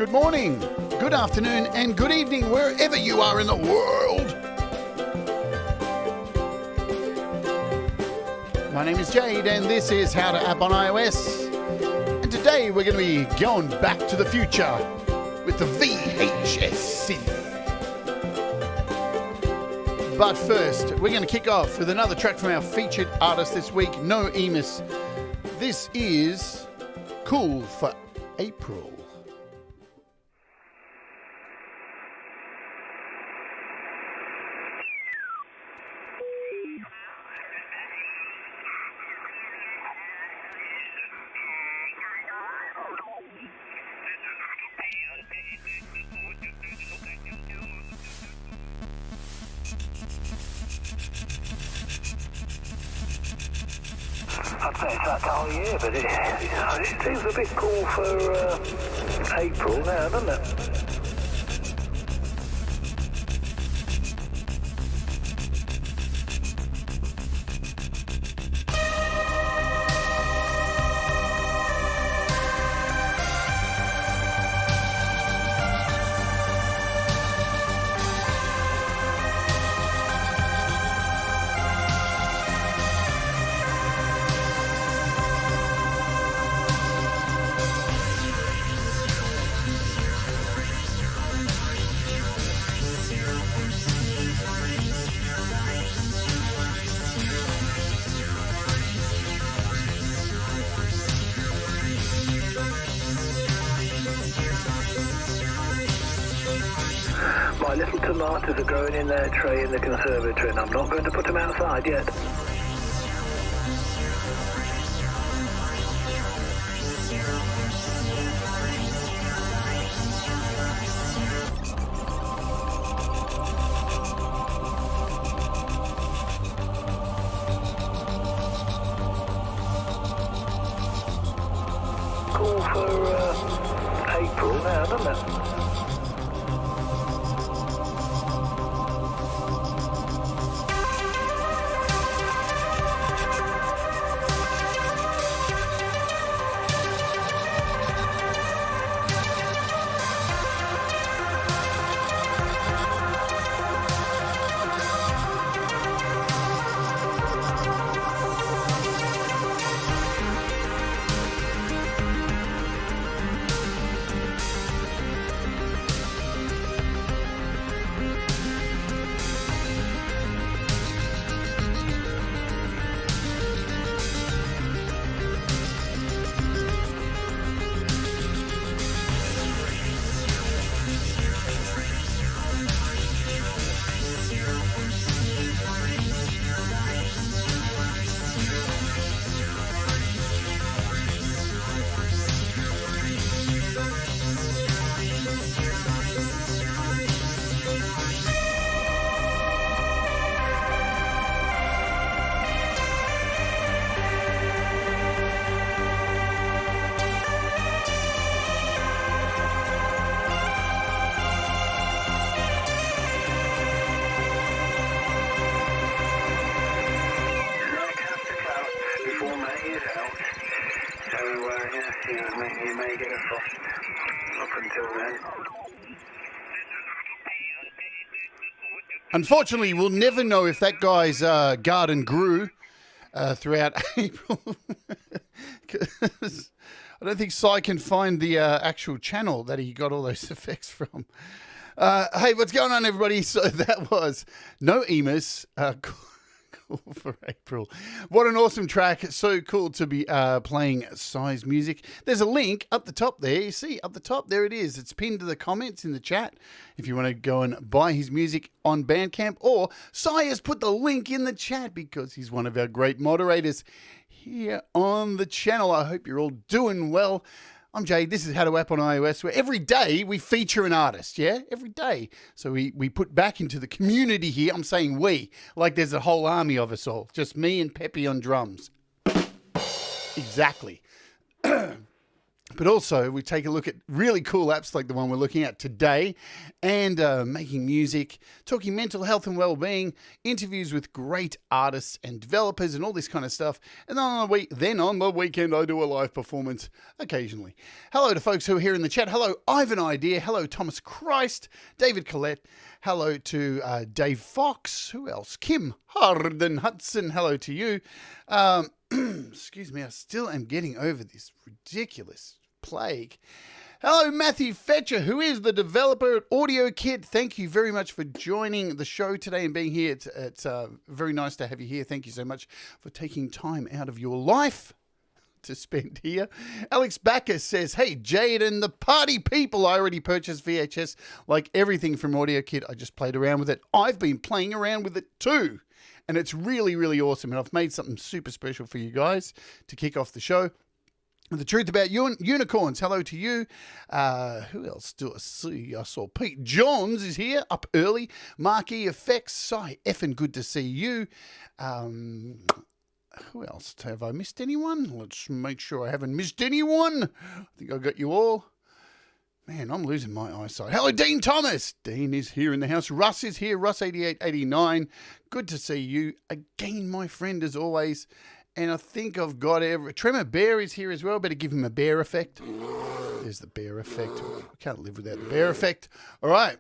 good morning, good afternoon, and good evening, wherever you are in the world. My name is Jade, and this is How to App on iOS. And today we're going to be going back to the future with the VHS Synth. But first, we're going to kick off with another track from our featured artist this week, No Emus. This is Cool for April. I'd say it's that time of year, but it seems a bit cool for April now, doesn't it? My little tomatoes are growing in their tray in the conservatory, and I'm not going to put them outside yet. Cool for April now, doesn't it? You may get a frost up until then. Unfortunately, we'll never know if that guy's garden grew throughout April. 'Cause I don't think Cy can find the actual channel that he got all those effects from. Hey, what's going on, everybody? So that was No Emus, for April. What an awesome track. It's so cool to be playing Cy's music. There's a link up the top there. You see, up the top, there it is. It's pinned to the comments in the chat if you want to go and buy his music on Bandcamp. Or Cy has put the link in the chat because he's one of our great moderators here on the channel. I hope you're all doing well. I'm Jade. This is How to App on iOS, where every day we feature an artist, yeah? Every day. So we put back into the community here. I'm saying we, like there's a whole army of us all. Just me and Peppy on drums. Exactly. But also, we take a look at really cool apps like the one we're looking at today, and making music, talking mental health and well-being, interviews with great artists and developers, and all this kind of stuff. And then on the weekend, I do a live performance occasionally. Hello to folks who are here in the chat. Hello, Ivan Idea. Hello, Thomas Christ, David Collette. Hello to Dave Fox. Who else? Kim Harden Hudson. Hello to you. Excuse me, I still am getting over this ridiculous plague. Hello, Matthew Fetcher, who is the developer at Audiokit. Thank you very much for joining the show today and being here. It's very nice to have you here. Thank you so much for taking time out of your life to spend here. Alex Backus says, hey, Jade and the party people, I already purchased VHS. Like everything from Audiokit, I just played around with it. I've been playing around with it too. And it's really, really awesome. And I've made something super special for you guys to kick off the show. The Truth About Unicorns. Hello to you. Who else do I see? I saw Pete Johns is here, up early. Mark E. Effects. Cy, effing good to see you. Who else? Have I missed anyone? Let's make sure I haven't missed anyone. I think I got you all. Man, I'm losing my eyesight. Hello, Dean Thomas. Dean is here in the house. Russ is here. Russ8889. Good to see you again, my friend, as always. And I think I've got Tremor Bear is here as well. Better give him a bear effect. There's the bear effect. Can't live without the bear effect. All right.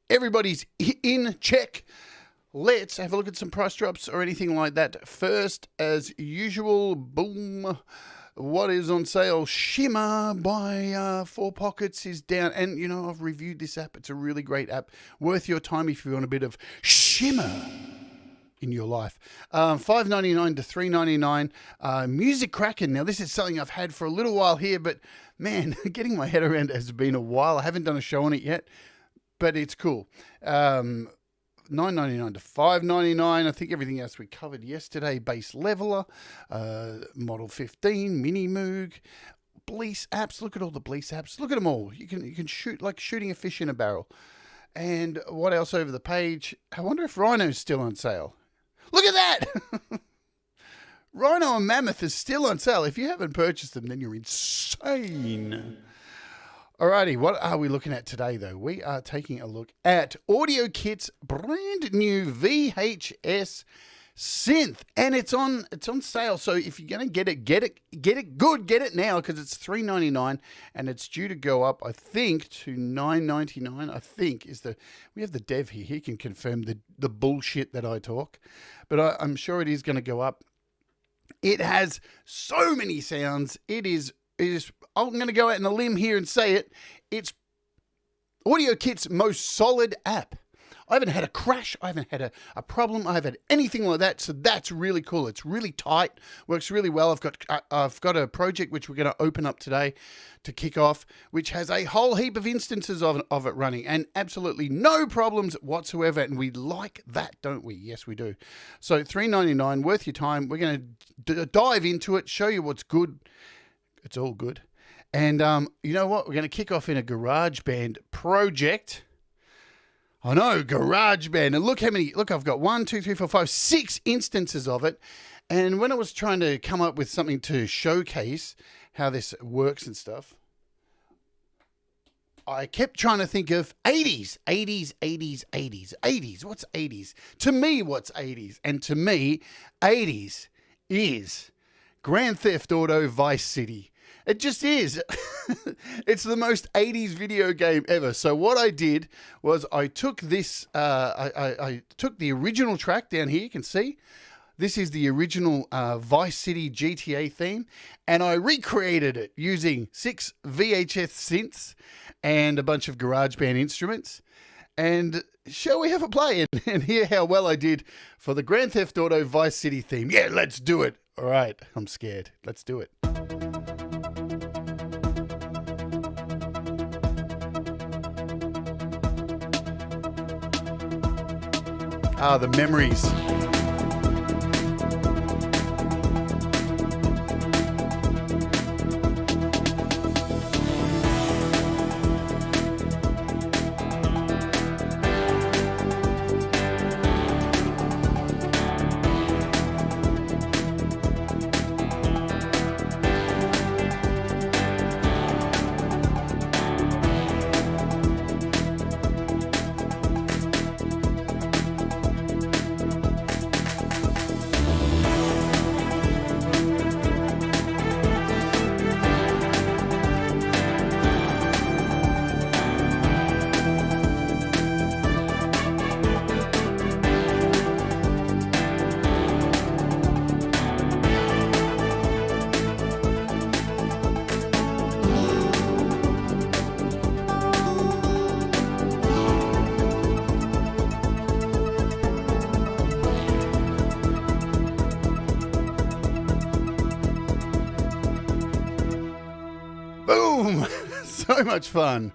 Everybody's in check. Let's have a look at some price drops or anything like that. First, as usual, boom. What is on sale? Shimmer by 4 Pockets is down. And, you know, I've reviewed this app. It's a really great app. Worth your time if you want a bit of shimmer in your life. $5.99 to $3.99. Music Kraken. Now, this is something I've had for a little while here, but man, getting my head around it has been a while. I haven't done a show on it yet, but it's cool. $9.99 to $5.99. I think everything else we covered yesterday. Bass Leveler, Model 15, Mini Moog, Bleece apps. Look at all the Bleece apps. Look at them all. You can shoot like shooting a fish in a barrel. And what else over the page? I wonder if Rhino's still on sale. Look at that! Rhino and Mammoth is still on sale. If you haven't purchased them, then you're insane. Alrighty, what are we looking at today, though? We are taking a look at Audiokit's brand new VHS Synth, and it's on sale. So if you're gonna get it good. Get it now because it's $3.99, and it's due to go up, I think, to $9.99. I think we have the dev here. He can confirm the bullshit that I talk, but I'm sure it is going to go up. It has so many sounds. It is. I'm going to go out on a limb here and say it. It's Audiokit's most solid app. I haven't had a crash. I haven't had a problem. I haven't had anything like that. So that's really cool. It's really tight. Works really well. I've got a project which we're going to open up today to kick off, which has a whole heap of instances of it running and absolutely no problems whatsoever. And we like that, don't we? Yes, we do. So $3.99, worth your time. We're going to dive into it, show you what's good. It's all good. And you know what? We're going to kick off in a GarageBand project. I know, GarageBand. And look, I've got 1, 2, 3, 4, 5, 6 instances of it. And when I was trying to come up with something to showcase how this works and stuff, I kept trying to think of 80's. 80's. What's 80's? To me, what's 80's? And to me, 80's is Grand Theft Auto Vice City. It just is. It's the most 80's video game ever. So what I did was I took this, I took the original track down here, you can see. This is the original Vice City GTA theme, and I recreated it using 6 VHS synths and a bunch of GarageBand instruments. And shall we have a play and hear how well I did for the Grand Theft Auto Vice City theme? Yeah, let's do it. All right, I'm scared. Let's do it. Ah, the memories. So much fun.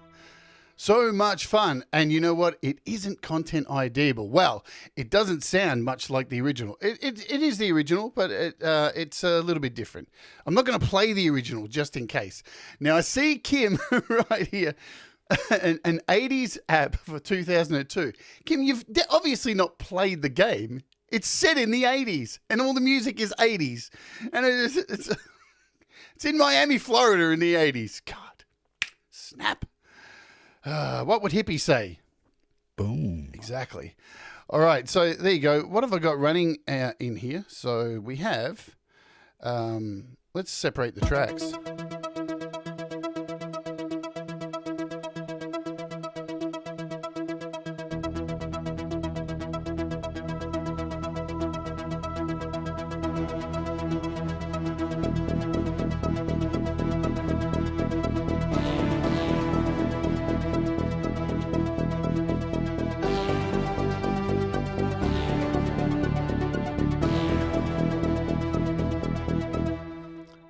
So much fun. And you know what? It isn't content IDable. Well, it doesn't sound much like the original. It is the original, but it's a little bit different. I'm not going to play the original just in case. Now, I see Kim right here, an 80s app for 2002. Kim, you've obviously not played the game. It's set in the 80s, and all the music is 80s. And it's in Miami, Florida in the 80s. God, snap. What would hippie say? Boom. Exactly. All right, so there you go. What have I got running in here? So we have, let's separate the tracks.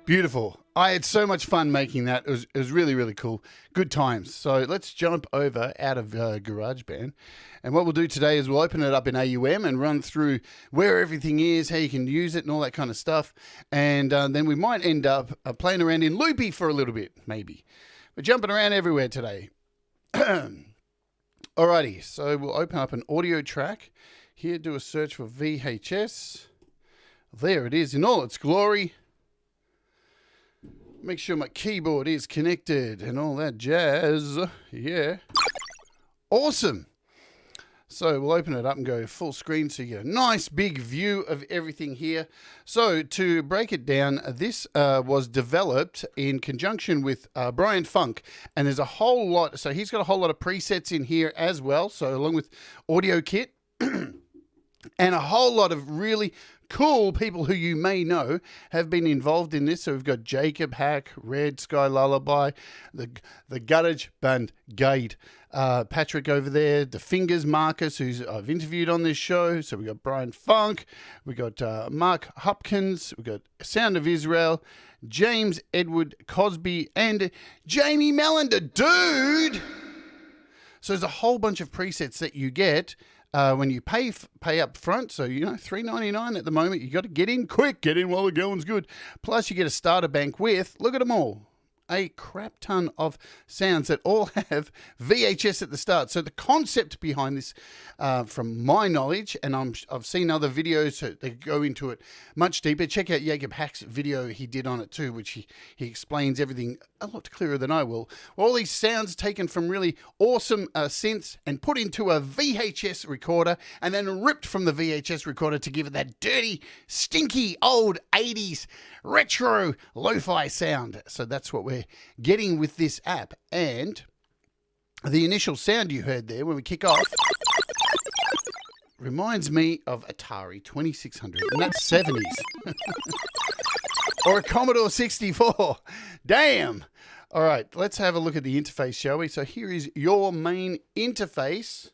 Beautiful. I had so much fun making that. It was really, really cool. Good times. So let's jump over out of GarageBand. And what we'll do today is we'll open it up in AUM and run through where everything is, how you can use it and all that kind of stuff. And then we might end up playing around in Loopy for a little bit, maybe. We're jumping around everywhere today. Alrighty, so we'll open up an audio track. Here, do a search for VHS. There it is in all its glory. Make sure my keyboard is connected and all that jazz. Yeah. Awesome. So we'll open it up and go full screen so you get a nice big view of everything here. So to break it down, this was developed in conjunction with Brian Funk. And there's a whole lot. So he's got a whole lot of presets in here as well. So along with Audiokit and a whole lot of really cool people who you may know have been involved in this. So we've got Jakob, Hack, Red, Sky Lullaby, the GarageBand Jade, Patrick over there, the Fingaz Marcus, who's I've interviewed on this show. So we got Brian Funk, we got Marc Hupkens, we got Sound of Izrael, James Edward Cosby, and Jamie Melander, dude. So there's a whole bunch of presets that you get when you pay up front. So, you know, $3.99 at the moment. You got to get in quick. Get in while the going's good. Plus, you get a starter bank with, look at them all, a crap ton of sounds that all have VHS at the start. So the concept behind this, from my knowledge, and I've seen other videos that go into it much deeper. Check out Jakob Hack's video he did on it too, which he explains everything a lot clearer than I will. All these sounds taken from really awesome synths and put into a VHS recorder and then ripped from the VHS recorder to give it that dirty, stinky, old 80s retro lo-fi sound. So that's what we're getting with this app. And the initial sound you heard there when we kick off reminds me of Atari 2600, and that's 70s. Or a Commodore 64. Damn. All right, let's have a look at the interface, shall we? So here is your main interface.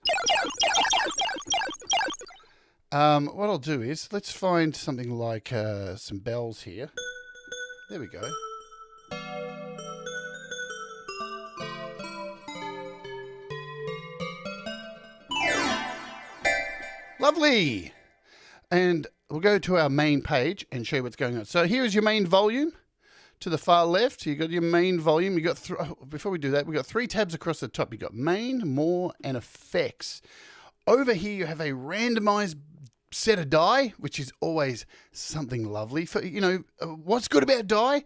What I'll do is, let's find something like some bells here. There we go. Lovely. And we'll go to our main page and show you what's going on. So here is your main volume. To the far left, you got your main volume. You got before we do that, we got three tabs across the top. You got main, more, and effects. Over here, you have a randomized set of die, which is always something lovely. For what's good about die?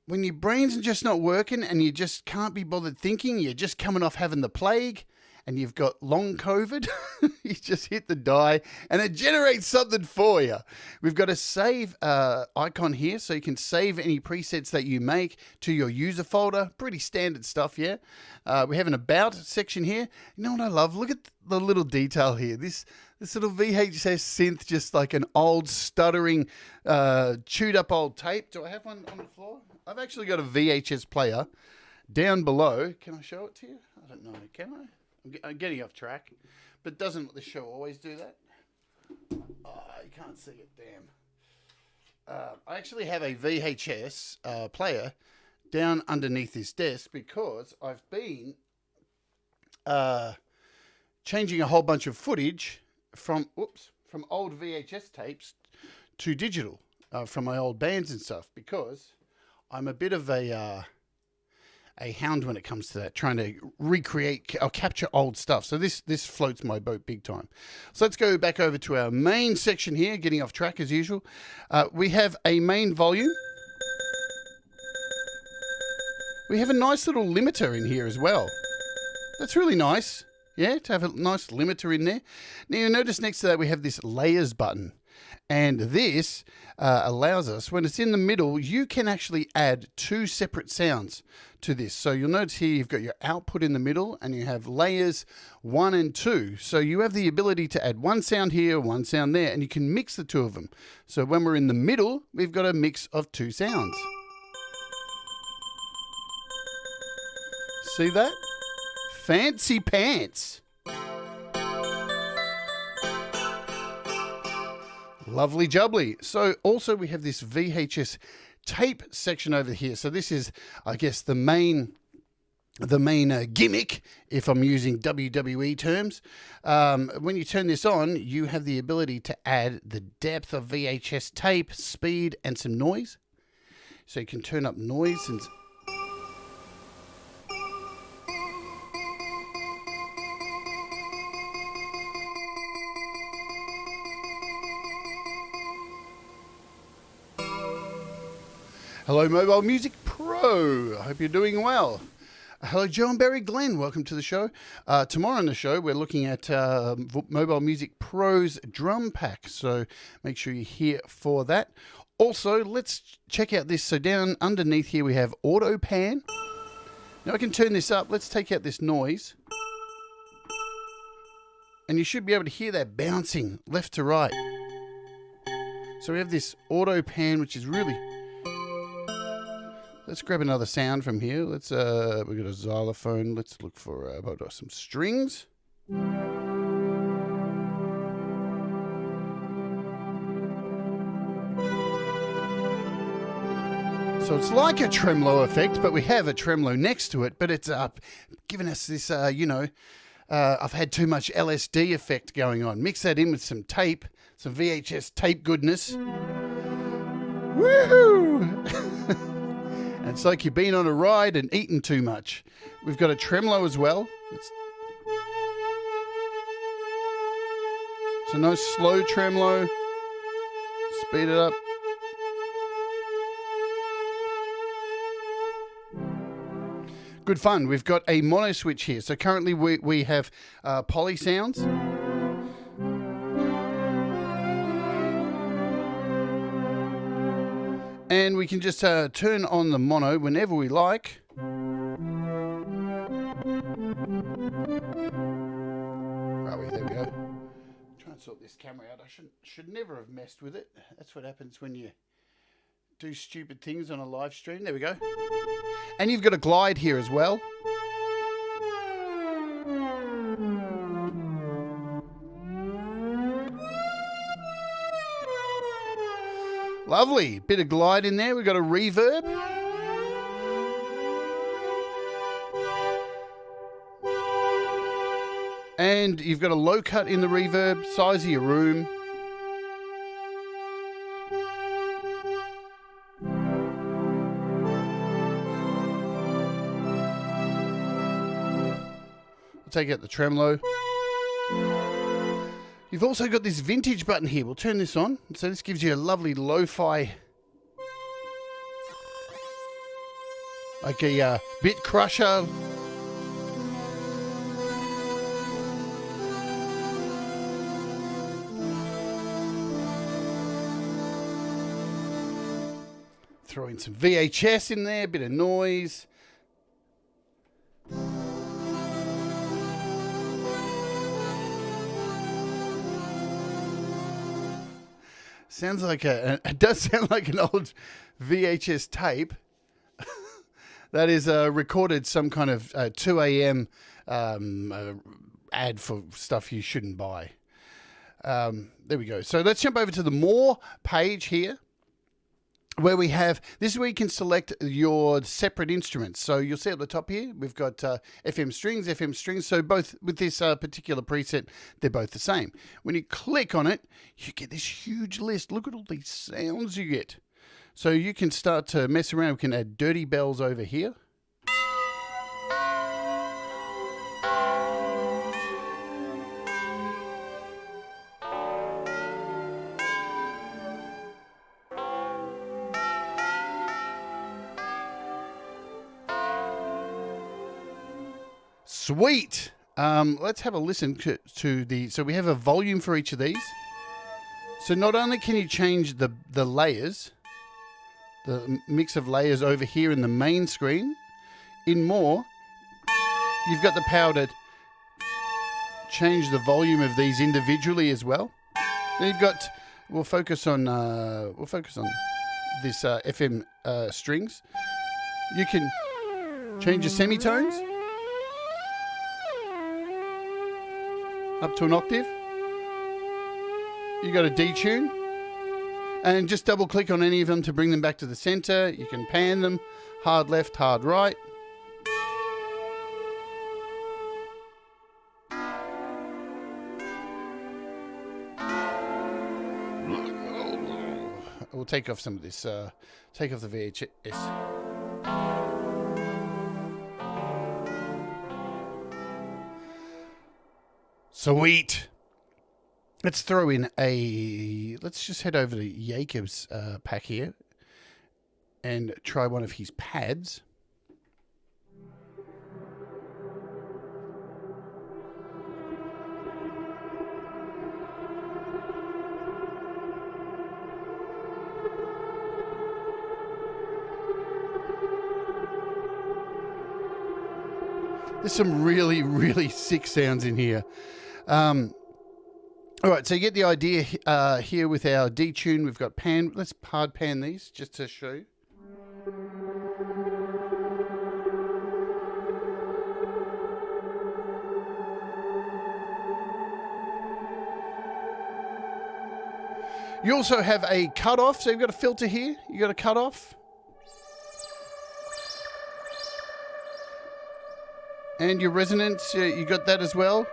When your brain's just not working and you just can't be bothered thinking, you're just coming off having the plague, and you've got long COVID, you just hit the die and it generates something for you. We've got a save icon here, so you can save any presets that you make to your user folder. Pretty standard stuff, yeah? We have an about section here. You know what I love? Look at the little detail here. This little VHS synth, just like an old stuttering, chewed up old tape. Do I have one on the floor? I've actually got a VHS player down below. Can I show it to you? I don't know. Can I? I'm getting off track, but doesn't the show always do that? Oh, you can't see it, damn. I actually have a VHS player down underneath this desk because I've been changing a whole bunch of footage from old VHS tapes to digital from my old bands and stuff, because I'm a bit of a hound when it comes to that, trying to recreate or capture old stuff. So this floats my boat big time. So let's go back over to our main section here, getting off track as usual. We have a main volume. We have a nice little limiter in here as well. That's really nice. Yeah, to have a nice limiter in there. Now you notice next to that we have this layers button. And this allows us, when it's in the middle, you can actually add 2 separate sounds to this. So you'll notice here you've got your output in the middle and you have layers 1 and 2. So you have the ability to add 1 sound here, 1 sound there, and you can mix the 2 of them. So when we're in the middle, we've got a mix of 2 sounds. See that? Fancy pants. Lovely jubbly. So also we have this VHS tape section over here. So this is, I guess, the main gimmick, if I'm using WWE terms. When you turn this on, you have the ability to add the depth of VHS tape, speed, and some noise. So you can turn up noise and... Hello, Mobile Music Pro. I hope you're doing well. Hello, Joe and Barry Glenn. Welcome to the show. Tomorrow on the show, we're looking at Mobile Music Pro's drum pack. So make sure you're here for that. Also, let's check out this. So down underneath here, we have Auto Pan. Now I can turn this up. Let's take out this noise. And you should be able to hear that bouncing left to right. So we have this Auto Pan, which is really... Let's grab another sound from here. We've got a xylophone. Let's look for some strings. So it's like a tremolo effect, but we have a tremolo next to it, but it's giving us this, I've had too much LSD effect going on. Mix that in with some tape, some VHS tape goodness. Woohoo! And it's like you've been on a ride and eaten too much. We've got a tremolo as well. It's a nice slow tremolo. Speed it up. Good fun. We've got a mono switch here. So currently we have poly sounds. And we can just turn on the mono whenever we like. There we go. Try and sort this camera out. I should never have messed with it. That's what happens when you do stupid things on a live stream. There we go. And you've got a glide here as well. Lovely. Bit of glide in there. We've got a reverb. And you've got a low cut in the reverb, size of your room. We'll take out the tremolo. You've also got this vintage button here. We'll turn this on. So this gives you a lovely lo-fi, like a bit crusher. Throw in some VHS in there, a bit of noise. Sounds like it does sound like an old VHS tape that is recorded some kind of 2 a.m. Ad for stuff you shouldn't buy. There we go. So let's jump over to the More page here. where we have, this is where you can select your separate instruments. So you'll see at the top here, we've got FM strings. So both with this particular preset, they're both the same. When you click on it, you get this huge list. Look at all these sounds you get. So you can start to mess around. We can add dirty bells over here. Sweet. Let's have a listen to the. So we have a volume for each of these. So not only can you change the layers, the mix of layers over here in the main screen, in More, you've got the power to change the volume of these individually as well. Then you've got. We'll focus on this FM strings. You can change your semitones up to an octave. You got a detune, and just double click on any of them to bring them back to the center. You can pan them, hard left, hard right. We'll take off some of this, take off the VHS. Sweet. Let's throw in let's just head over to Jakob's pack here and try one of his pads. There's some really, really sick sounds in here. All right, so you get the idea here with our detune. We've got pan. Let's hard pan these just to show you. You also have a cutoff. So you've got a filter here. You got a cutoff. And your resonance, you got that as well.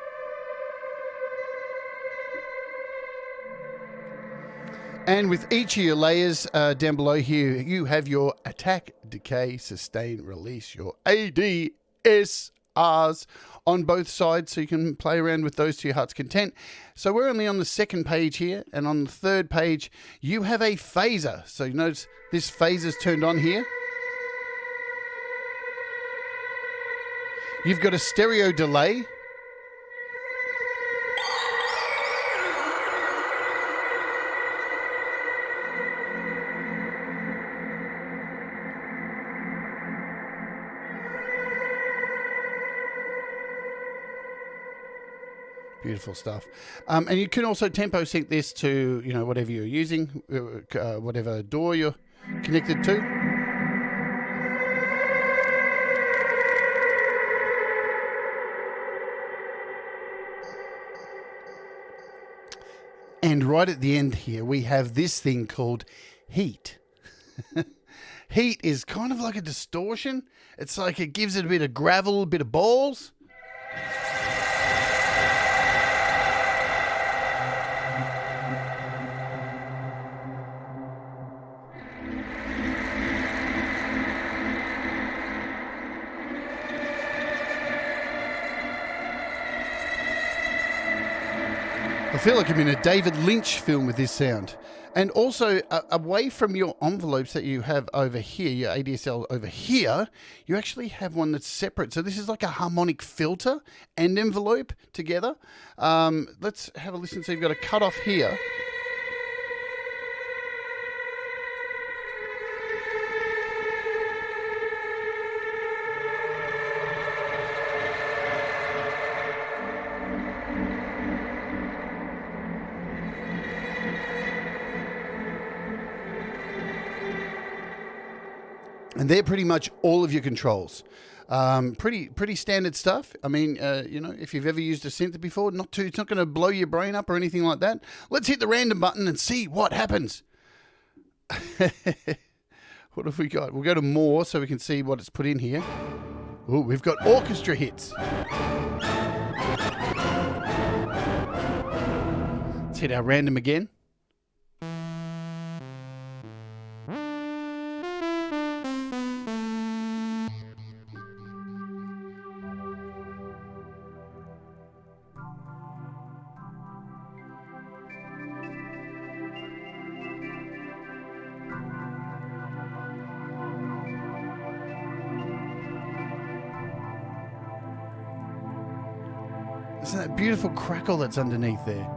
And with each of your layers down below here, you have your attack, decay, sustain, release, your ADSRs on both sides, so you can play around with those to your heart's content. So we're only on the second page here, and on the third page, you have a phaser. So you notice this phaser's turned on here. You've got a stereo delay. Beautiful stuff. And you can also tempo sync this to, you know, whatever you're using, whatever DAW you're connected to. And right at the end here, we have this thing called heat. Heat is kind of like a distortion. It's like it gives it a bit of gravel, a bit of balls. I feel like I'm in a David Lynch film with this sound. And also, away from your envelopes that you have over here, your ADSL over here, you actually have one that's separate. So this is like a harmonic filter and envelope together. Let's have a listen. So you've got a cutoff here. And they're pretty much all of your controls. Pretty standard stuff. I mean, you know, if you've ever used a synth before, it's not going to blow your brain up or anything like that. Let's hit the random button and see what happens. What have we got? We'll go to more so we can see what it's put in here. Oh, we've got orchestra hits. Let's hit our random again. Isn't that beautiful crackle that's underneath there?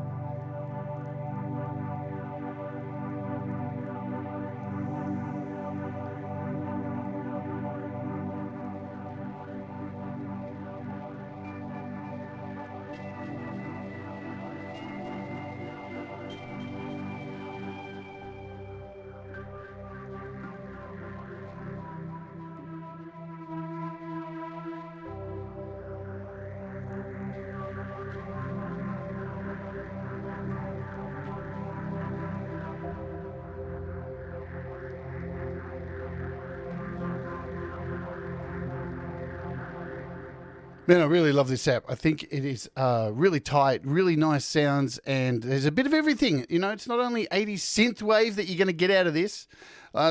Man, I really love this app. I think it is really tight, really nice sounds, and there's a bit of everything. You know, it's not only 80s synthwave that you're going to get out of this.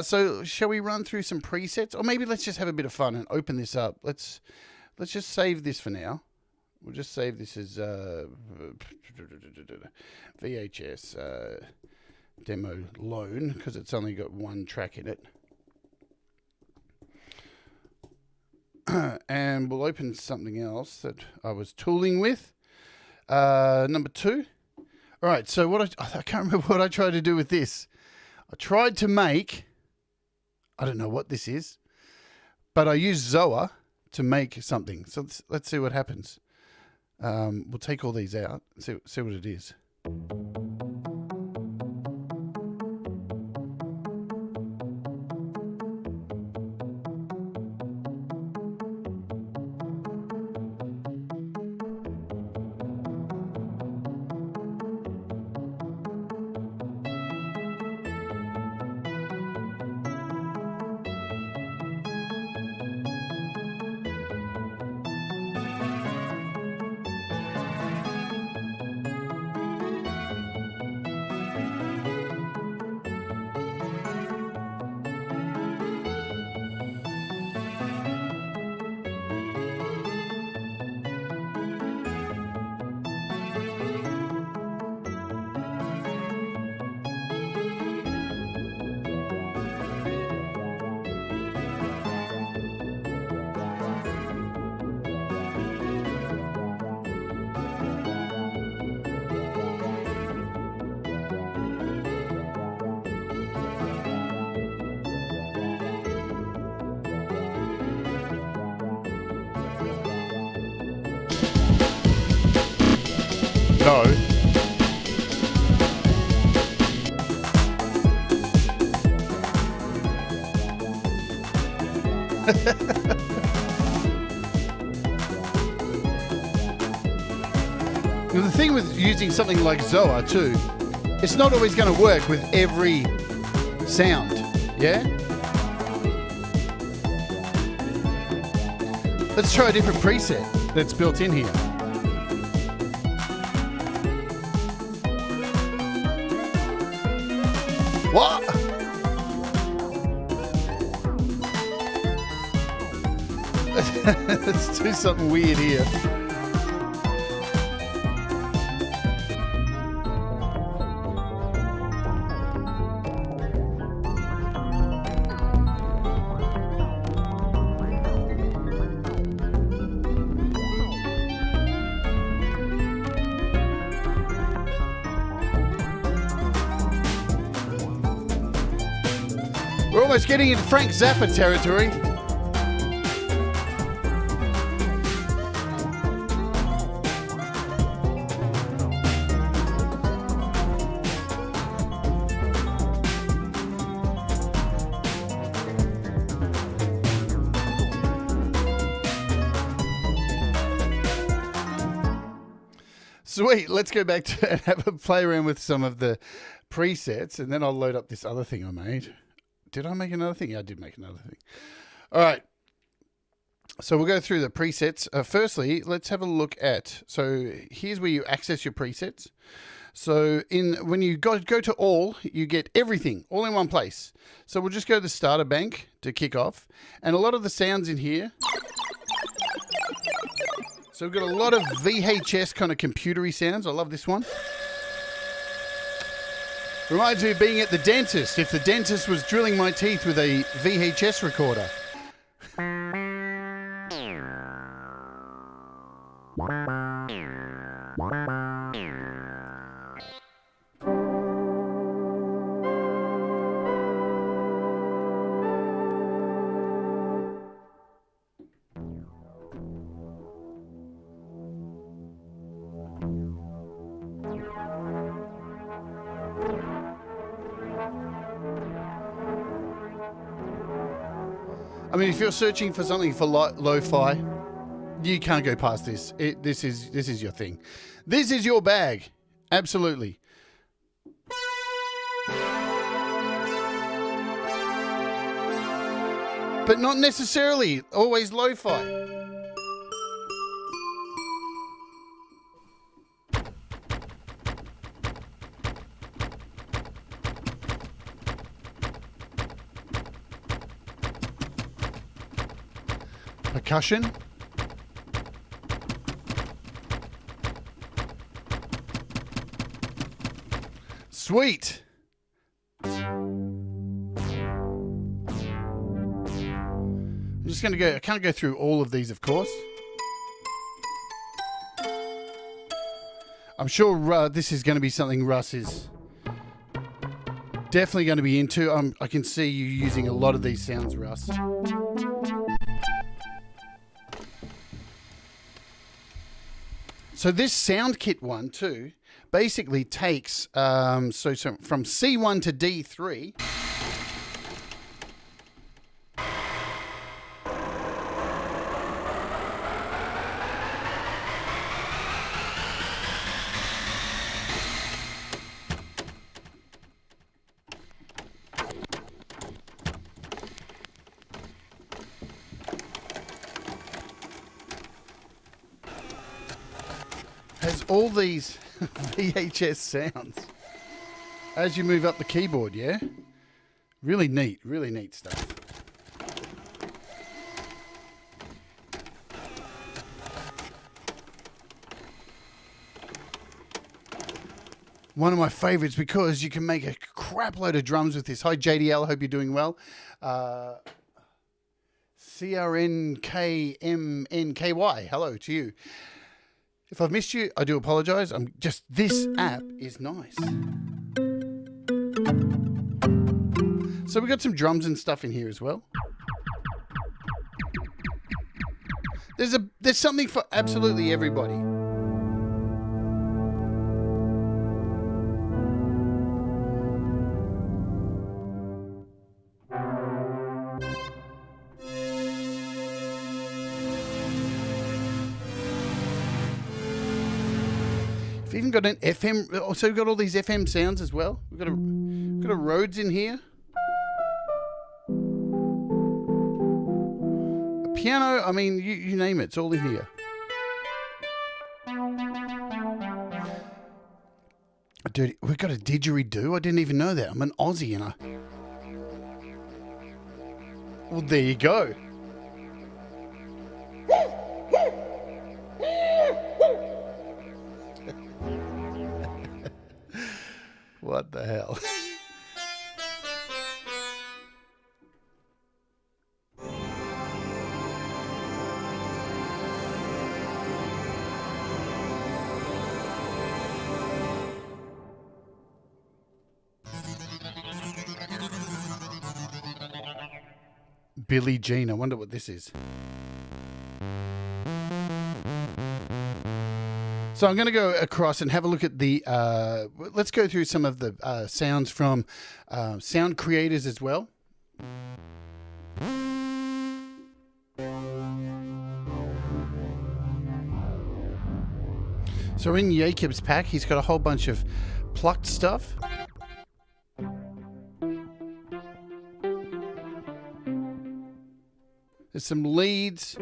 So shall we run through some presets? Or maybe let's just have a bit of fun and open this up. Let's just save this for now. We'll just save this as VHS demo loan, because it's only got one track in it. And we'll open something else that I was tooling with. Number 2. All right, so what I can't remember what I tried to do with this. I tried to make, I don't know what this is, but I used Zoa to make something. So let's see what happens. We'll take all these out and see what it is. No. The thing with using something like Zoa too, it's not always going to work with every sound, yeah? Let's try a different preset that's built in here. What? Let's do something weird here. We're almost getting into Frank Zappa territory. Sweet, let's go back to and have a play around with some of the presets, and then I'll load up this other thing I made. did I make another thing? Yeah, I did make another thing. All right. So we'll go through the presets. Firstly, let's have a look at, so here's where you access your presets. So when you go to all, you get everything all in one place. So we'll just go to the starter bank to kick off. And a lot of the sounds in here. So we've got a lot of VHS kind of computery sounds. I love this one. Reminds me of being at the dentist. If the dentist was drilling my teeth with a VHS recorder. I mean, if you're searching for something for lo-fi, you can't go past this. This is your thing. This is your bag. Absolutely. But not necessarily always lo-fi. Percussion. Sweet. I'm just going to go, I can't go through all of these, of course. I'm sure this is going to be something Russ is definitely going to be into. I can see you using a lot of these sounds, Russ. So this sound kit one too basically takes so from C1 to D3. Has all these VHS sounds as you move up the keyboard, yeah? Really neat stuff. One of my favorites because you can make a crap load of drums with this. Hi JDL, hope you're doing well. CRNKMNKY, hello to you. If I've missed you, I do apologise. This app is nice. So we've got some drums and stuff in here as well. There's something for absolutely everybody. We've even got an FM. Also, we've got all these FM sounds as well. We've got a Rhodes in here. A piano. I mean, you name it. It's all in here. Dude, we've got a didgeridoo. I didn't even know that. I'm an Aussie, and well, there you go. What the hell? Billie Jean. I wonder what this is. So I'm going to go across and have a look at the, let's go through some of the sounds from sound creators as well. So in Jakob's pack, he's got a whole bunch of plucked stuff. There's some leads.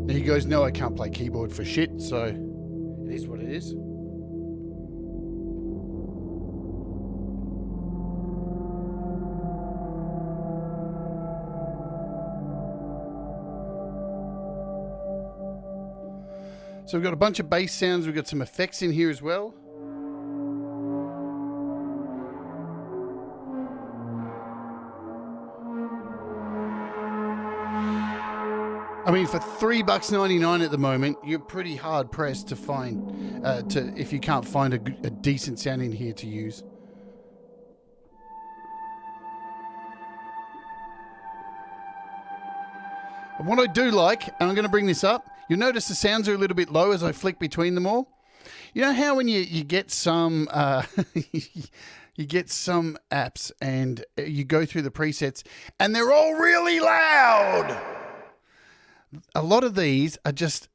Now you guys know I can't play keyboard for shit, so it is what it is. So we've got a bunch of bass sounds. We've got some effects in here as well. I mean, for $3.99 at the moment, you're pretty hard pressed to find, if you can't find a decent sound in here to use. And what I do like, and I'm going to bring this up, you'll notice the sounds are a little bit low as I flick between them all. You know how when you get some you get some apps and you go through the presets and they're all really loud. A lot of these are just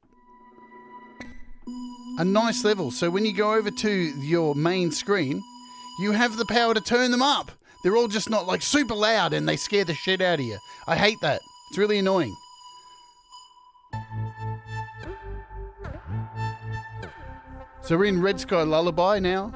a nice level. So when you go over to your main screen, you have the power to turn them up. They're all just not like super loud and they scare the shit out of you. I hate that. It's really annoying. So we're in Red Sky Lullaby now.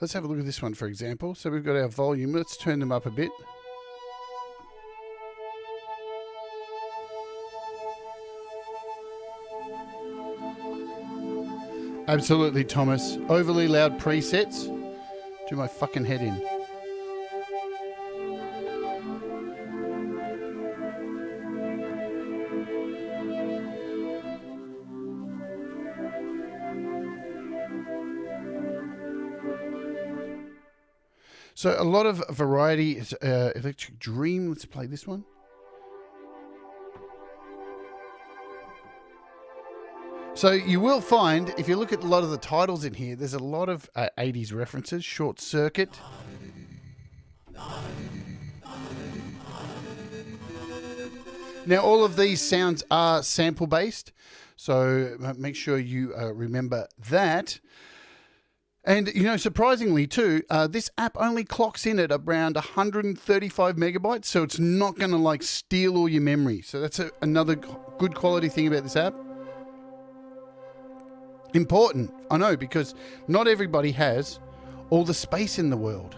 Let's have a look at this one, for example. So we've got our volume. Let's turn them up a bit. Absolutely, Thomas. Overly loud presets. Do my fucking head in. So a lot of variety. Electric Dream. Let's play this one. So you will find, if you look at a lot of the titles in here, there's a lot of 80s references. Short Circuit. Now all of these sounds are sample based. So make sure you remember that. And, you know, surprisingly too, this app only clocks in at around 135 megabytes, so it's not going to, like, steal all your memory. So that's another good quality thing about this app. Important, I know, because not everybody has all the space in the world.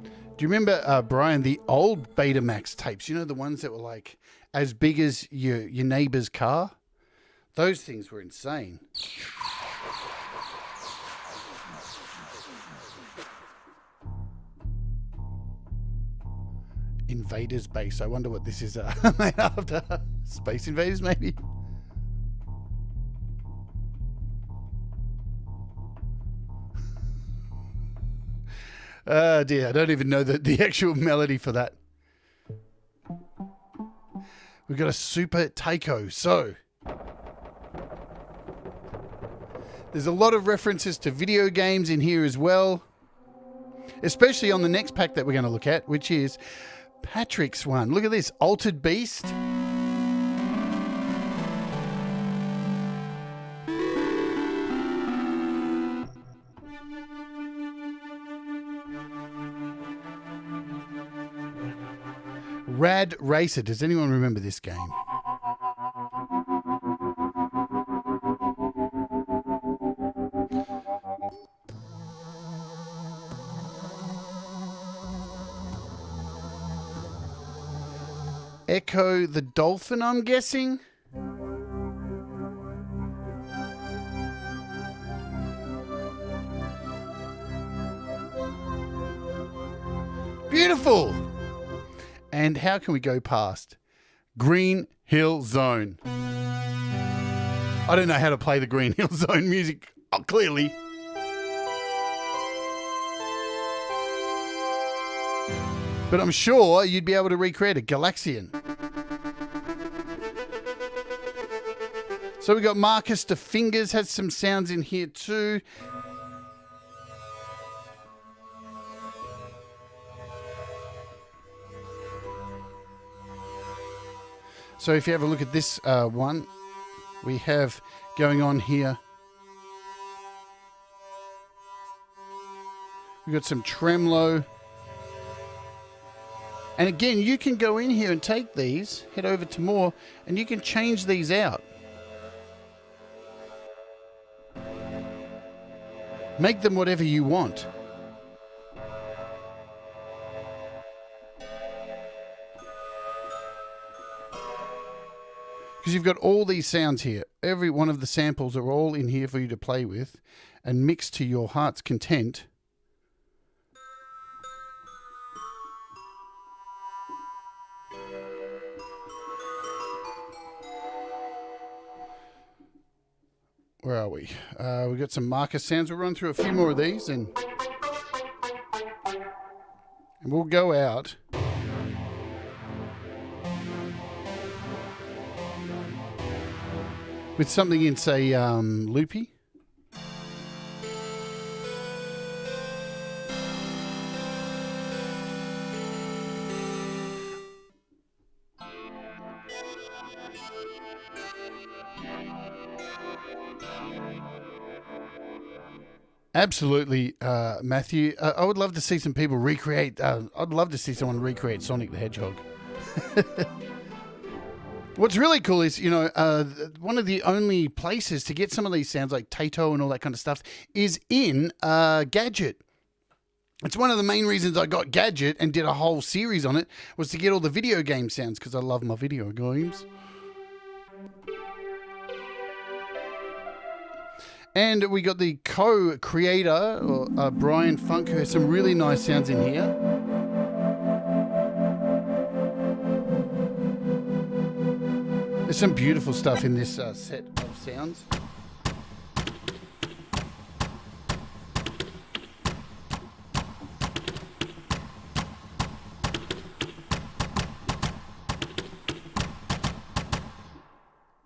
Do you remember, Brian, the old Betamax tapes? You know, the ones that were, like, as big as your neighbor's car? Those things were insane. Invaders Base. I wonder what this is made after. Space Invaders, maybe? Oh dear, I don't even know the actual melody for that. We've got a Super Taiko. So there's a lot of references to video games in here as well, especially on the next pack that we're going to look at, which is Patrick's one. Look at this, Altered Beast. Rad Racer. Does anyone remember this game? Echo the Dolphin, I'm guessing. Beautiful. And how can we go past Green Hill Zone. I don't know how to play the Green Hill Zone music, clearly. But I'm sure you'd be able to recreate a Galaxian. So we got Marcus to Fingaz, has some sounds in here too. So if you have a look at this one, we have going on here. We've got some tremolo. And again, you can go in here and take these, head over to more, and you can change these out. Make them whatever you want. Because you've got all these sounds here. Every one of the samples are all in here for you to play with and mix to your heart's content. Where are we? We've got some Marcus sounds. We'll run through a few more of these and we'll go out. With something in, say, Loopy. Absolutely, Matthew. I would love to see some people recreate. I'd love to see someone recreate Sonic the Hedgehog. What's really cool is, you know, one of the only places to get some of these sounds like Tato and all that kind of stuff is in Gadget. It's one of the main reasons I got Gadget and did a whole series on it, was to get all the video game sounds, because I love my video games. And we got the co-creator, Brian Funk, who has some really nice sounds in here. There's some beautiful stuff in this set of sounds.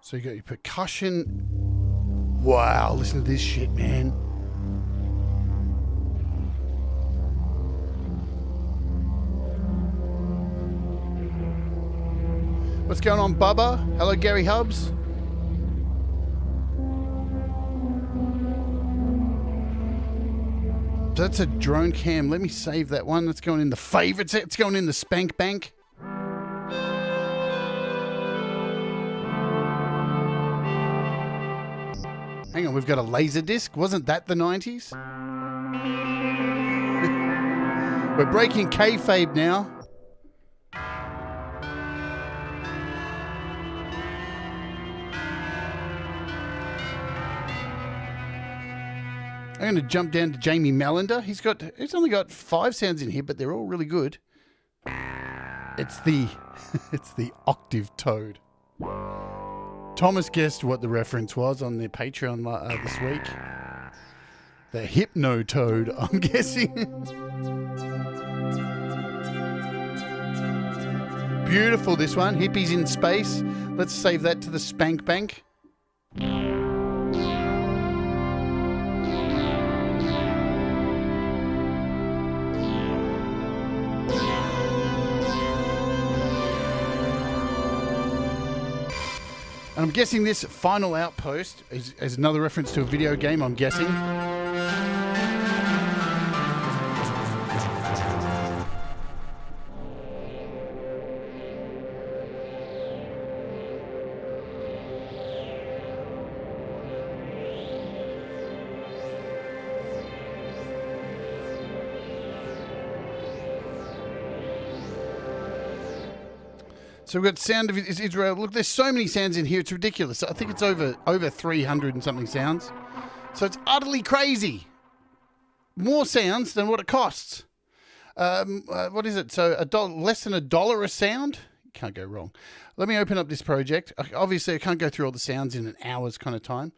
So you got your percussion. Wow, listen to this shit, man. What's going on, Bubba? Hello, Gary Hubbs. That's a drone cam. Let me save that one. That's going in the favorites. It's going in the spank bank. Hang on, we've got a laser disc. Wasn't that the 90s? We're breaking kayfabe now. I'm going to jump down to Jamie Mallender. He's only got 5 sounds in here, but they're all really good. It's the octave toad. Thomas guessed what the reference was on their Patreon this week. The Hypno Toad, I'm guessing. Beautiful, this one. Hippies in Space. Let's save that to the spank bank. And I'm guessing this Final Outpost is another reference to a video game, I'm guessing. So we've got Sound of Izrael. Look, there's so many sounds in here. It's ridiculous. I think it's over 300 and something sounds. So it's utterly crazy. More sounds than what it costs. What is it? So less than $1 a sound. can't go wrong. Let me open up this project. Obviously, I can't go through all the sounds in an hour's kind of time.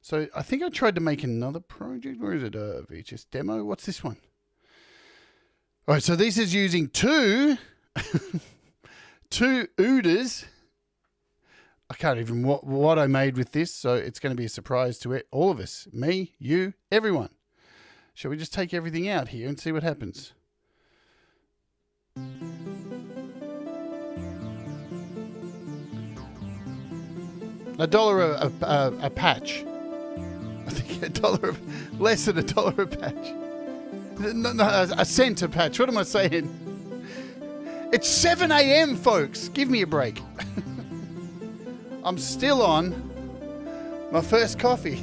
So I think I tried to make another project. Where is it? VHS demo. What's this one? All right, so this is using two AUDs. I can't even what I made with this, so it's going to be a surprise to it. All of us, me, you, everyone. Shall we just take everything out here and see what happens? $1 a patch. I think $1 less than $1 a patch. No, a cent a patch. What am I saying? It's 7 a.m., folks. Give me a break. I'm still on my first coffee.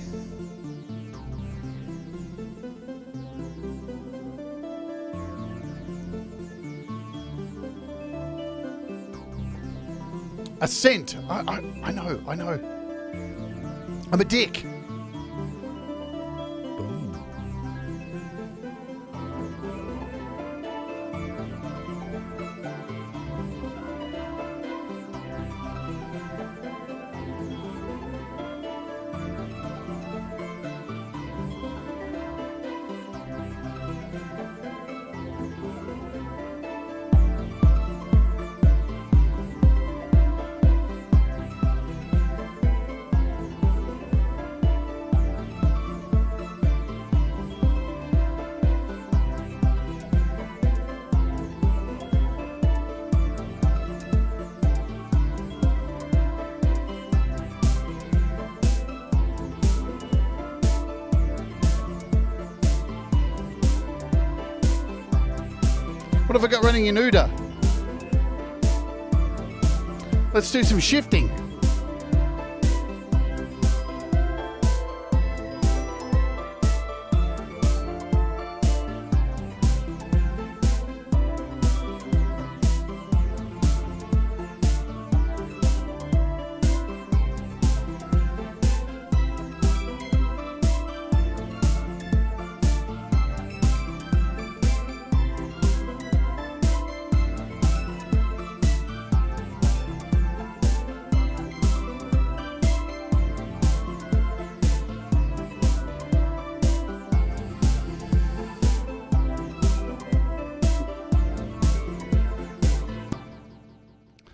A cent. I know. I'm a dick. What have I got running in OODA? Let's do some shifting.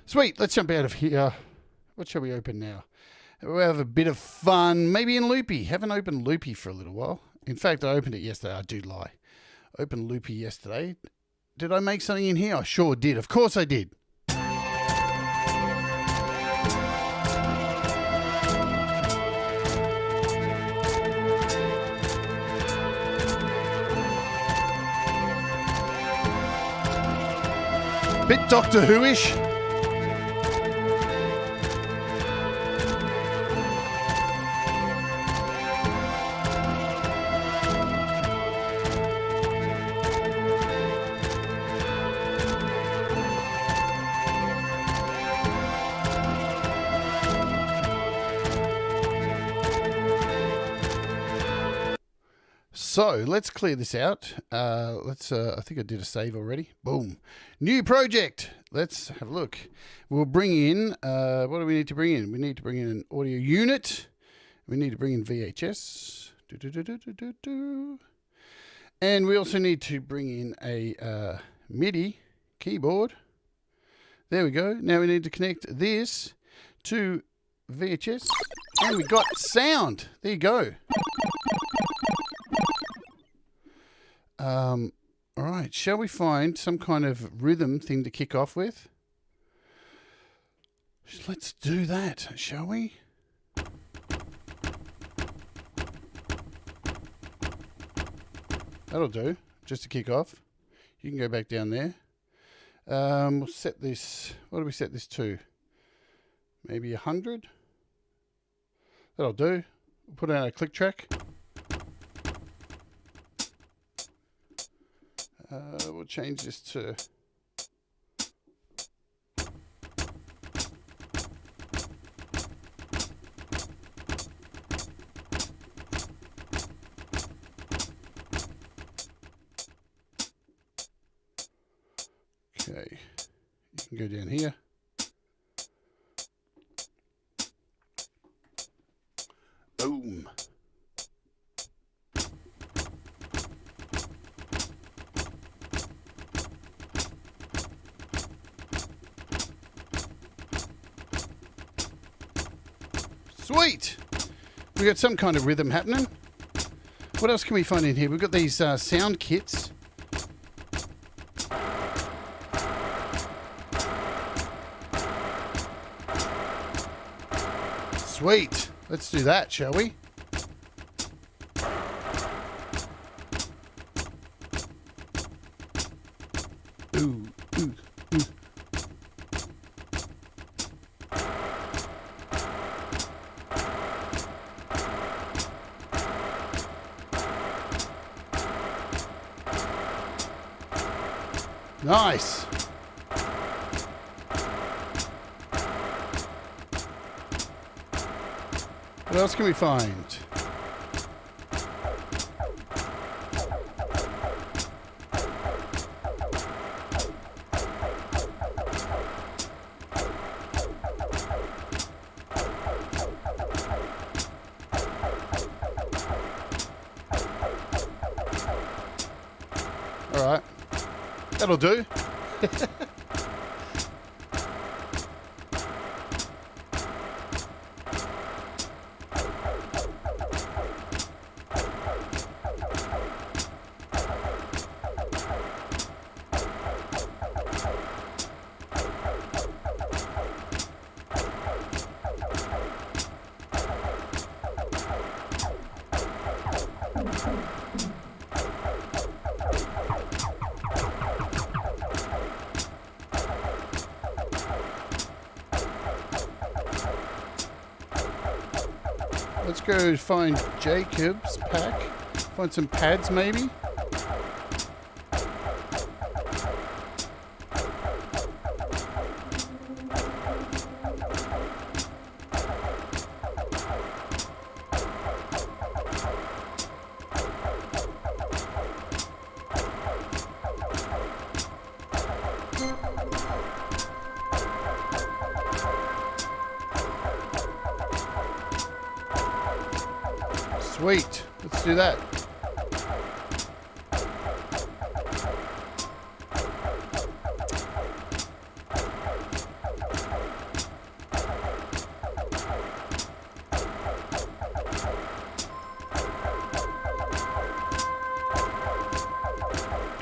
Sweet, let's jump out of here. What shall we open now? We'll have a bit of fun, maybe in Loopy. Haven't opened Loopy for a little while. In fact, I opened it yesterday. I do lie. I opened Loopy yesterday. Did I make something in here? I sure did. Of course I did. Bit Doctor Who-ish. So let's clear this out. I think I did a save already. Boom. New project. Let's have a look. We'll bring in, what do we need to bring in? We need to bring in an audio unit. We need to bring in VHS. And we also need to bring in a MIDI keyboard. There we go. Now we need to connect this to VHS. And we got sound. There you go. All right, shall we find some kind of rhythm thing to kick off with? Let's do that, shall we? That'll do, just to kick off. You can go back down there. We'll set this, what do we set this to? Maybe 100? That'll do. We'll put out a click track. We'll change this to okay. You can go down here. Sweet. We got some kind of rhythm happening. What else can we find in here? We've got these sound kits. Sweet. Let's do that, shall we? Ooh, ooh, ooh. Nice. What else can we find? All right. That'll do. Let's go find Jakob's pack. Find some pads, maybe. Sweet. Let's do that.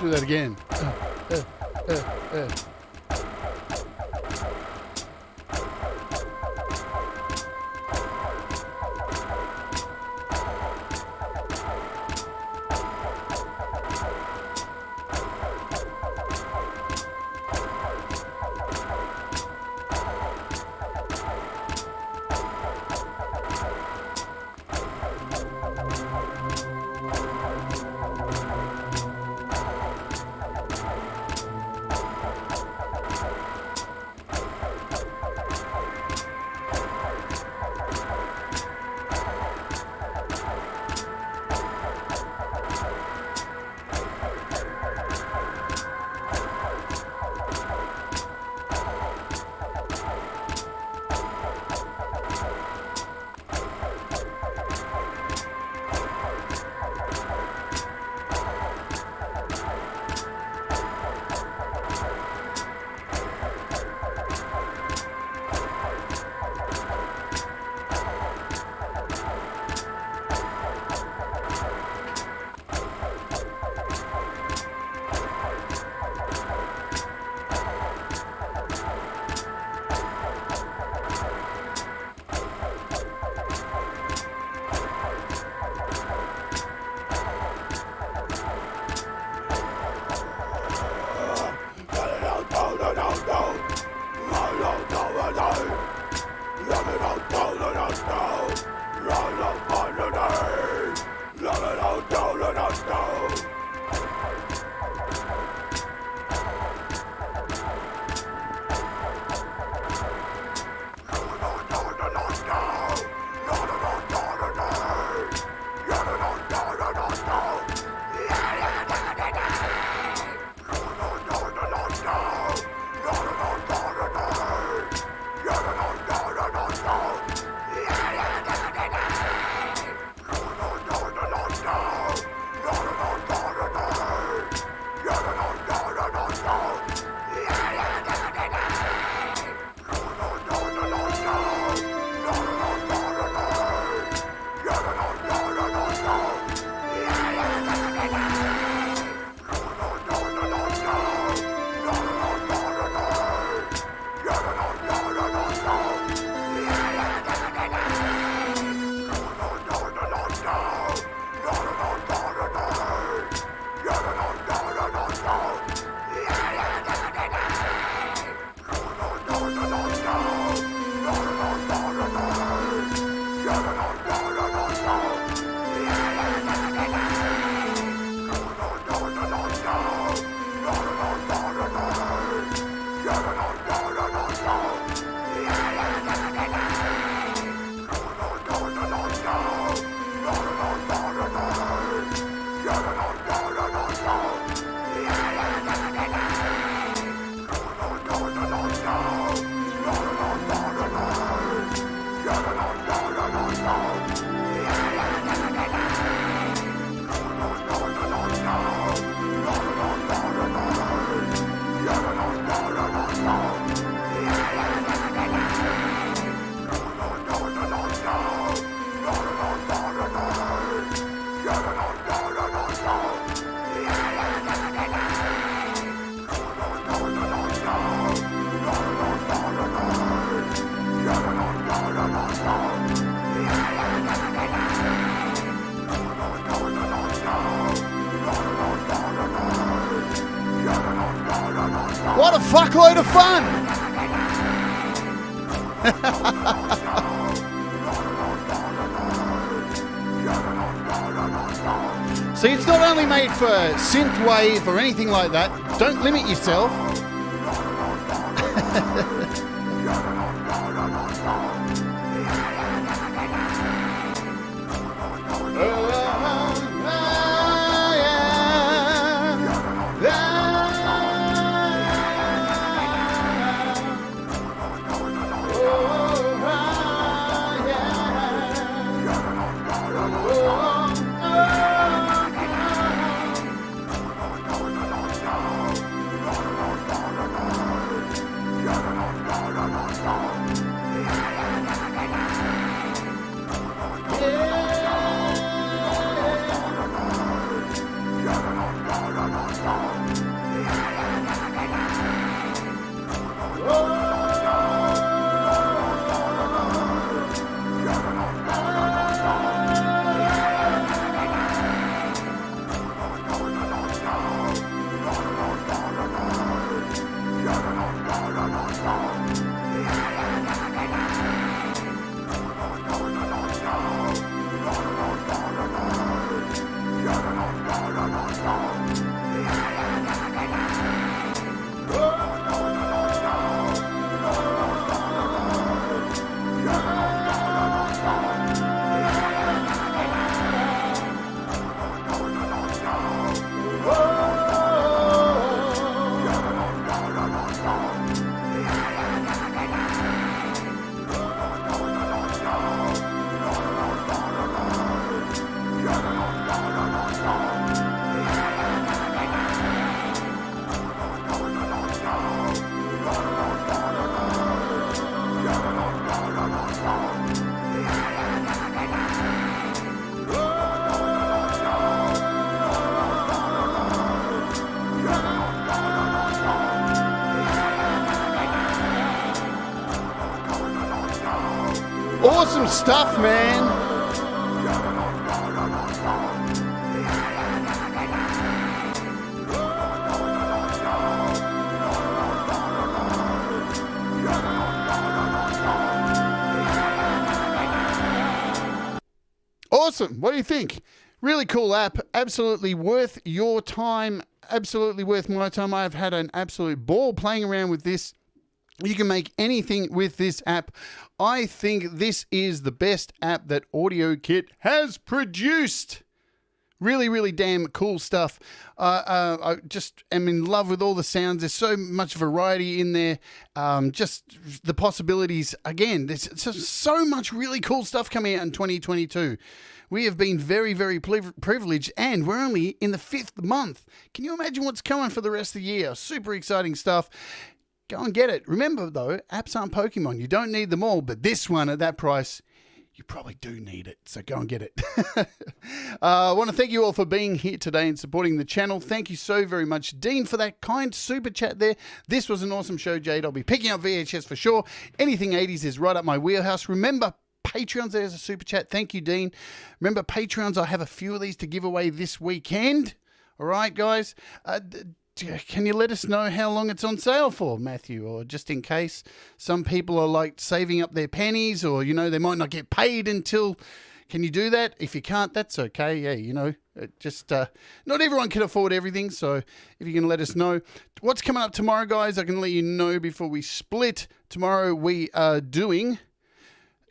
Do that again. What a fuckload of fun! See, it's not only made for Synthwave or anything like that. Don't limit yourself. Awesome stuff, man. Awesome. What do you think? Really cool app. Absolutely worth your time. Absolutely worth my time. I've had an absolute ball playing around with this. You can make anything with this app. I think this is the best app that Audiokit has produced. Really, really damn cool stuff. I just am in love with all the sounds. There's so much variety in there. Just the possibilities. Again, there's just so much really cool stuff coming out in 2022. We have been very, very privileged, and we're only in the 5th month. Can you imagine what's coming for the rest of the year? Super exciting stuff. Go and get it. Remember, though, apps aren't Pokemon. You don't need them all, but this one at that price, you probably do need it. So go and get it. I want to thank you all for being here today and supporting the channel. Thank you so very much, Dean, for that kind super chat there. This was an awesome show, Jade. I'll be picking up VHS for sure. Anything 80s is right up my wheelhouse. Remember, Patreons, there's a super chat. Thank you, Dean. Remember, Patreons, I have a few of these to give away this weekend. All right, guys. Can you let us know how long it's on sale for, Matthew? Or just in case some people are like saving up their pennies, or, you know, they might not get paid until. Can you do that? If you can't, that's okay. Yeah, you know, just not everyone can afford everything. So if you can let us know what's coming up tomorrow, guys, I can let you know before we split. Tomorrow we are doing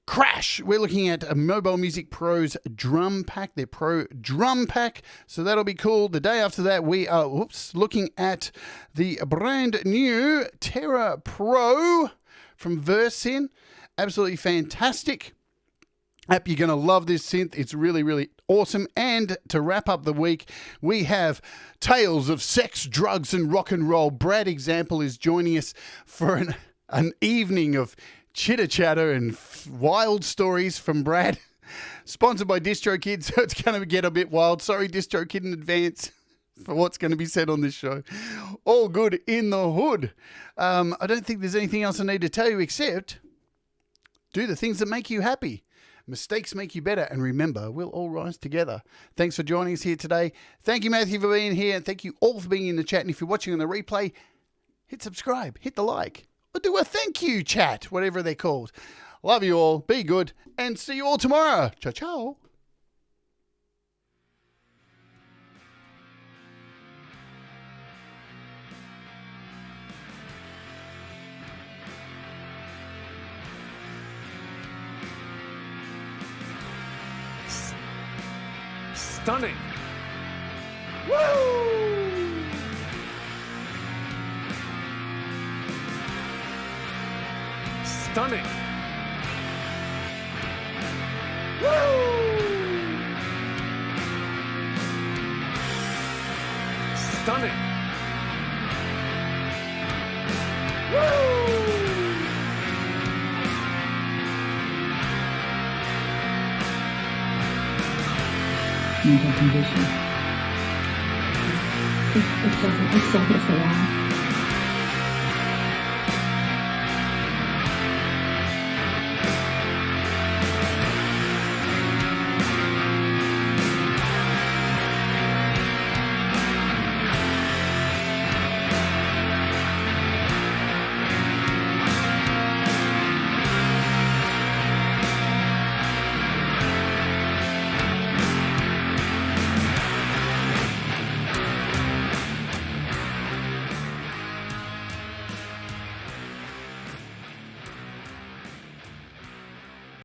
Crash. We're looking at a Mobile Music Pro's drum pack, their Pro drum pack. So that'll be cool. The day after that, we are looking at the brand new Terra Pro from Versin. Absolutely fantastic app. You're going to love this synth. It's really, really awesome. And to wrap up the week, we have Tales of Sex, Drugs, and Rock and Roll. Brad Example is joining us for an evening of chitter-chatter and wild stories from Brad. Sponsored by DistroKid, so it's going to get a bit wild. Sorry, DistroKid, in advance. for what's going to be said on this show. All good in the hood. I don't think there's anything else I need to tell you except do the things that make you happy. Mistakes make you better. And remember, we'll all rise together. Thanks for joining us here today. Thank you, Matthew, for being here. And thank you all for being in the chat. And if you're watching on the replay, hit subscribe, hit the like, or do a thank you chat, whatever they're called. Love you all. Be good. And see you all tomorrow. Ciao, ciao. Stunning. Woo! Stunning. Woo! Stunning. Woo! Mental condition. It doesn't, it's so long.